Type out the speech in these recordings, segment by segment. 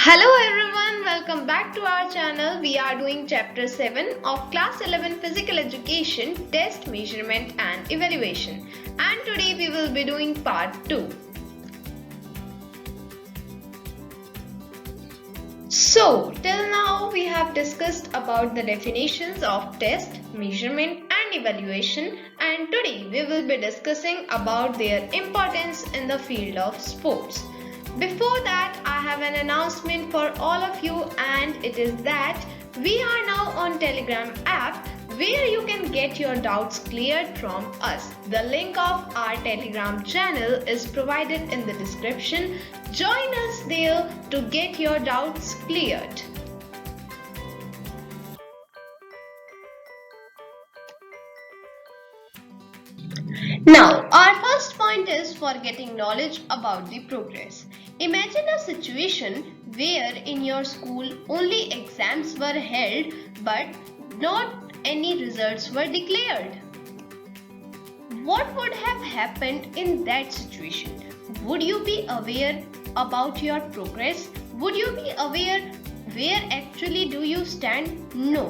Hello everyone, welcome back to our channel. We are doing chapter 7 of class 11 physical education, test, measurement and evaluation. And today we will be doing part 2. So till now we have discussed about the definitions of test, measurement and evaluation, and today we will be discussing about their importance in the field of sports. Before that, I have an announcement for all of you, and it is that we are now on Telegram app where you can get your doubts cleared from us. The link of our Telegram channel is provided in the description. Join us there to get your doubts cleared. Now, our first point is for getting knowledge about the progress. Imagine a situation where in your school only exams were held but not any results were declared. What would have happened in that situation? Would you be aware about your progress? Would you be aware where actually do you stand? No.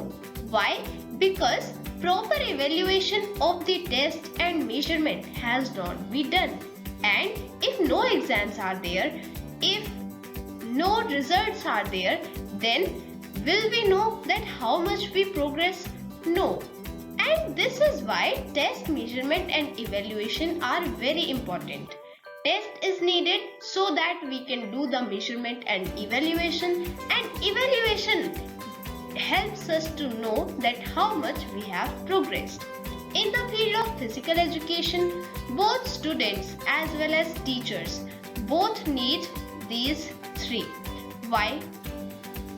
Why? Because proper evaluation of the test and measurement has not been done. And if no exams are there, if no results are there, then will we know that how much we progress? No. And this is why test, measurement and evaluation are very important. Test is needed so that we can do the measurement and evaluation helps us to know that how much we have progressed. In the field of physical education, both students as well as teachers both need these three. Why?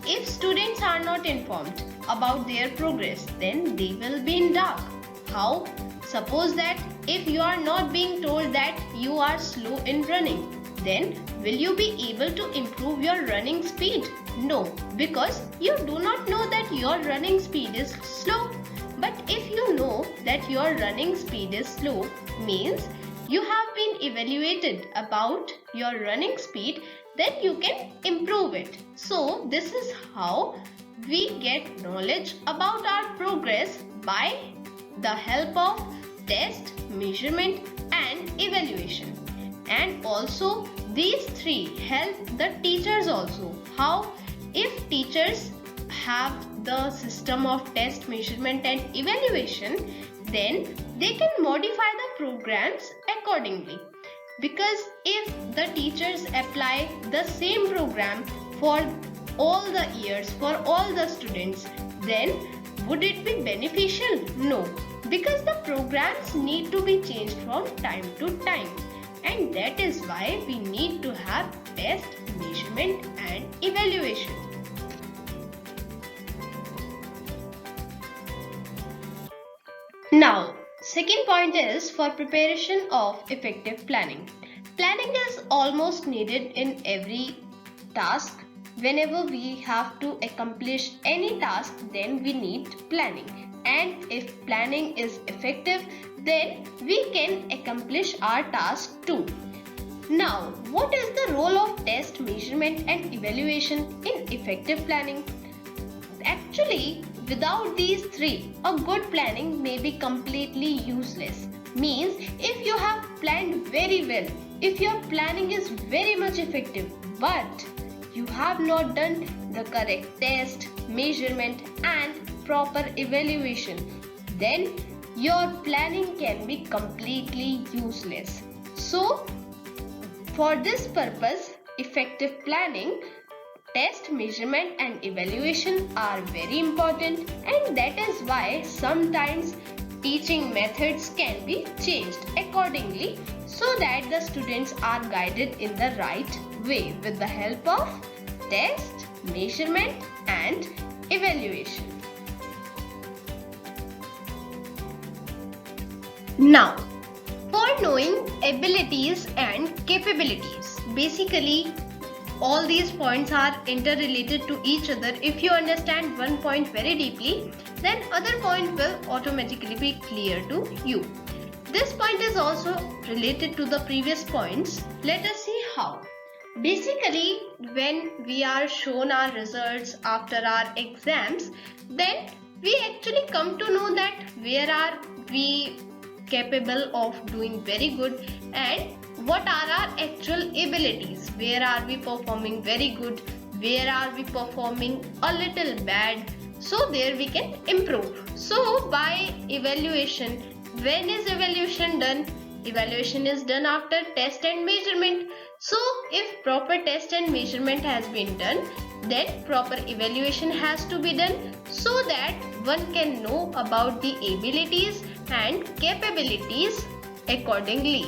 If students are not informed about their progress, then they will be in dark. How? Suppose that if you are not being told that you are slow in running, then will you be able to improve your running speed? No, because you do not know that your running speed is slow. But if you know that your running speed is slow, means you have been evaluated about your running speed, then you can improve it. So this is how we get knowledge about our progress by the help of test, measurement and evaluation. And also these three help the teachers also. How? If teachers have the system of test, measurement and evaluation, then they can modify the programs accordingly. Because if the teachers apply the same program for all the years, for all the students, then would it be beneficial? No, because the programs need to be changed from time to time. And that is why we need to have test, measurement and evaluation. Now, second point is for preparation of effective planning. Planning is almost needed in every task. Whenever we have to accomplish any task, then we need planning. And if planning is effective, then we can accomplish our task too. Now, what is the role of test, measurement and evaluation in effective planning? Actually, without these three, a good planning may be completely useless. Means if you have planned very well, if your planning is very much effective, but you have not done the correct test, measurement and proper evaluation, then your planning can be completely useless. So, for this purpose, effective planning, test, measurement and evaluation are very important, and that is why sometimes teaching methods can be changed accordingly so that the students are guided in the right way with the help of test, measurement and evaluation. Now, for knowing abilities and capabilities, basically all these points are interrelated to each other. If you understand one point very deeply, then other point will automatically be clear to you. This point is also related to the previous points. Let us see how. Basically, when we are shown our results after our exams, then we actually come to know that where are we capable of doing very good and what are our actual abilities, where are we performing very good, where are we performing a little bad, so there we can improve. So by evaluation, when is evaluation done? Evaluation is done after test and measurement. So if proper test and measurement has been done, then proper evaluation has to be done so that one can know about the abilities and capabilities accordingly.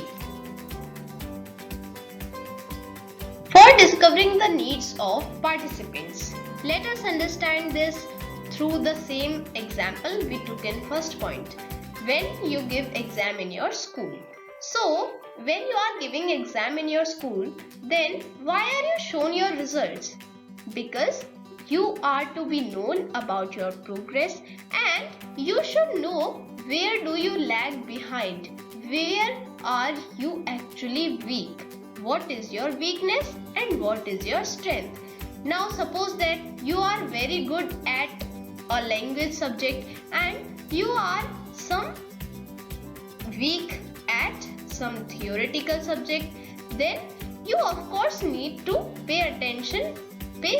For discovering the needs of participants, let us understand this through the same example we took in first point. When you give exam in your school. So, when you are giving exam in your school, then why are you shown your results? Because you are to be known about your progress and you should know where do you lag behind, where are you actually weak, what is your weakness and what is your strength. Now suppose that you are very good at a language subject and you are some weak at some theoretical subject, then you of course need to pay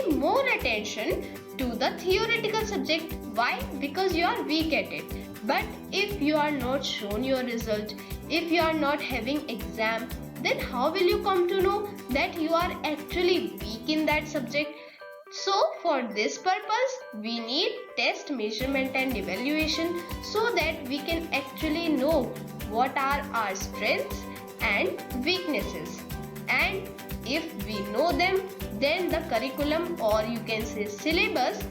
more attention to the theoretical subject. Why? Because you are weak at it. But if you are not shown your result, if you are not having exam, then how will you come to know that you are actually weak in that subject? So for this purpose, we need test, measurement and evaluation so that we can actually know what are our strengths and weaknesses. And if we know them, then the curriculum or you can say syllabus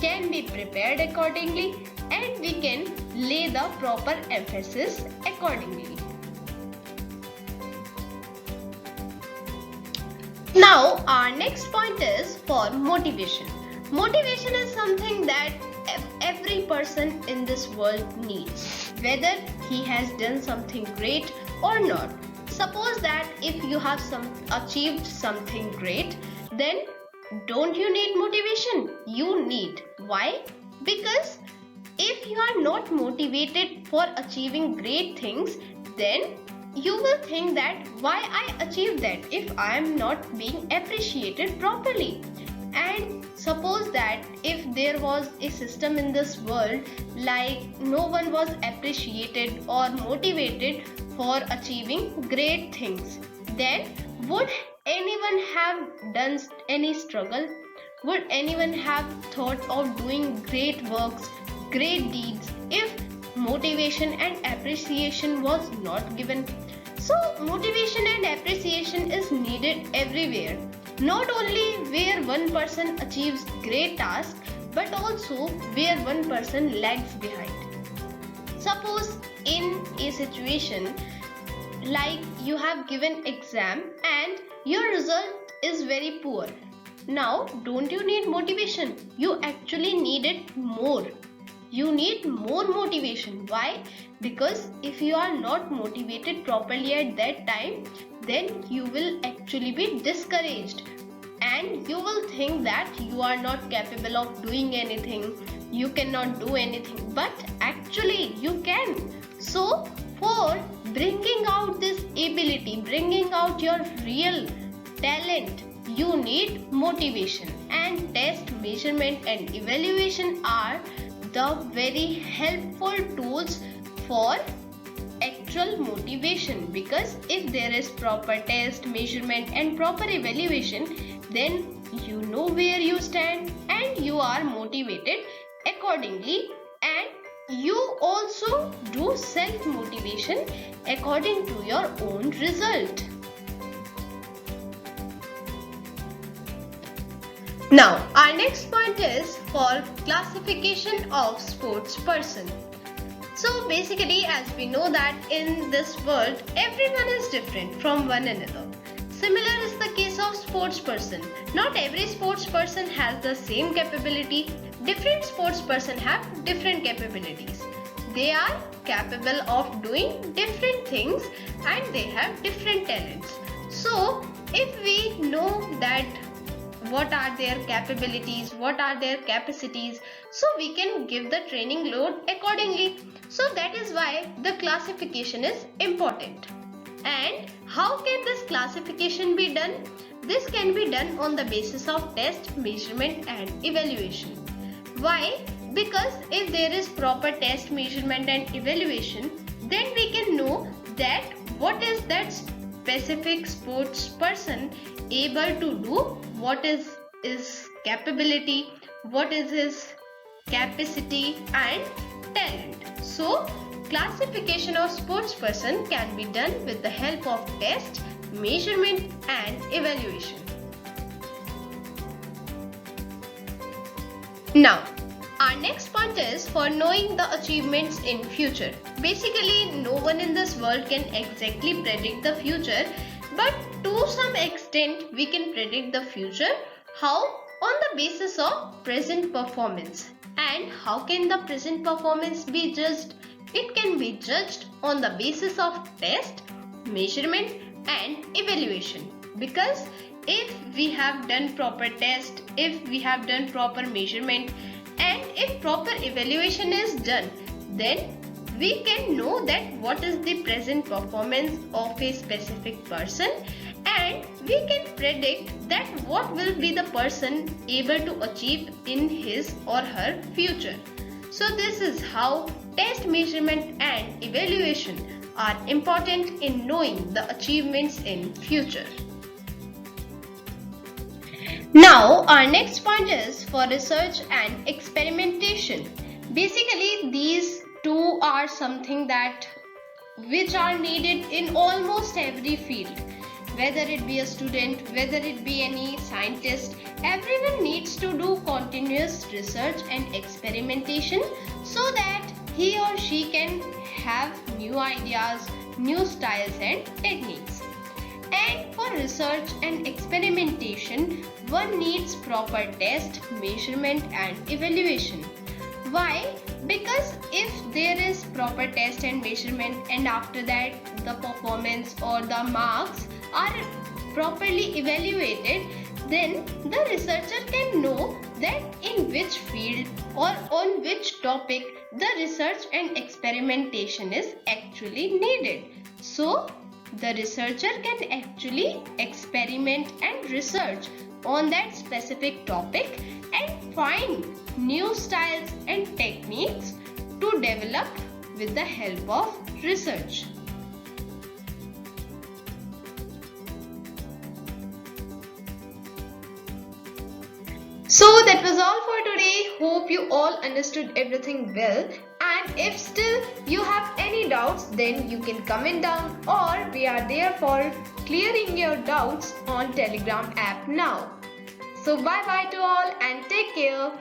can be prepared accordingly and we can lay the proper emphasis accordingly. Now our next point is for motivation. Motivation is something that every person in this world needs, whether he has done something great or not. Suppose that if you have achieved something great, then don't you need motivation? You need. Why? Because if you are not motivated for achieving great things, then you will think that why I achieved that if I am not being appreciated properly. And suppose that if there was a system in this world like no one was appreciated or motivated for achieving great things, then would anyone have done any struggle? Would anyone have thought of doing great works, great deeds if motivation and appreciation was not given? So motivation and appreciation is needed everywhere, not only where one person achieves great tasks but also where one person lags behind. Suppose in a situation like you have given exam and your result is very poor. Now don't you need motivation? You actually need it more. You need more motivation. Why? Because if you are not motivated properly at that time, then you will actually be discouraged and you will think that you are not capable of doing anything, you cannot do anything, but actually you can. So for bringing out this ability, bringing out your real talent, you need motivation, and test, measurement and evaluation are the very helpful tools for actual motivation, because if there is proper test, measurement and proper evaluation, then you know where you stand and you are motivated accordingly, and you also do self motivation according to your own result. Now, our next point is for classification of sports person. So basically, as we know that in this world, everyone is different from one another. Similar is the case of sports person. Not every sports person has the same capability. Different sports person have different capabilities. They are capable of doing different things and they have different talents. So, if we know that what are their capabilities, what are their capacities, so we can give the training load accordingly. So that is why the classification is important. And how can this classification be done? This can be done on the basis of test, measurement and evaluation. Why? Because if there is proper test, measurement and evaluation, then we can know that what is that specific sports person able to do, what is his capability, what is his capacity and talent. So classification of sports person can be done with the help of test, measurement and evaluation. Now, our next point is for knowing the achievements in future. Basically, no one in this world can exactly predict the future, but to some extent we can predict the future. How? On the basis of present performance. And how can the present performance be judged? It can be judged on the basis of test, measurement and evaluation. Because if we have done proper test, if we have done proper measurement and if proper evaluation is done, then we can know that what is the present performance of a specific person, and we can predict that what will be the person able to achieve in his or her future. So this is how test, measurement and evaluation are important in knowing the achievements in future. Now our next point is for research and experimentation. Basically these two are something that which are needed in almost every field. Whether it be a student, whether it be any scientist, everyone needs to do continuous research and experimentation so that he or she can have new ideas, new styles and techniques. And for research and experimentation, one needs proper test, measurement and evaluation. Why? Because if there is proper test and measurement and after that the performance or the marks are properly evaluated, then the researcher can know that in which field or on which topic the research and experimentation is actually needed. So the researcher can actually experiment and research on that specific topic and find new styles and techniques to develop with the help of research. So that was all for today. Hope you all understood everything well. And if still you have any doubts, then you can comment down, or we are there for clearing your doubts on Telegram app now. So bye bye to all and take care.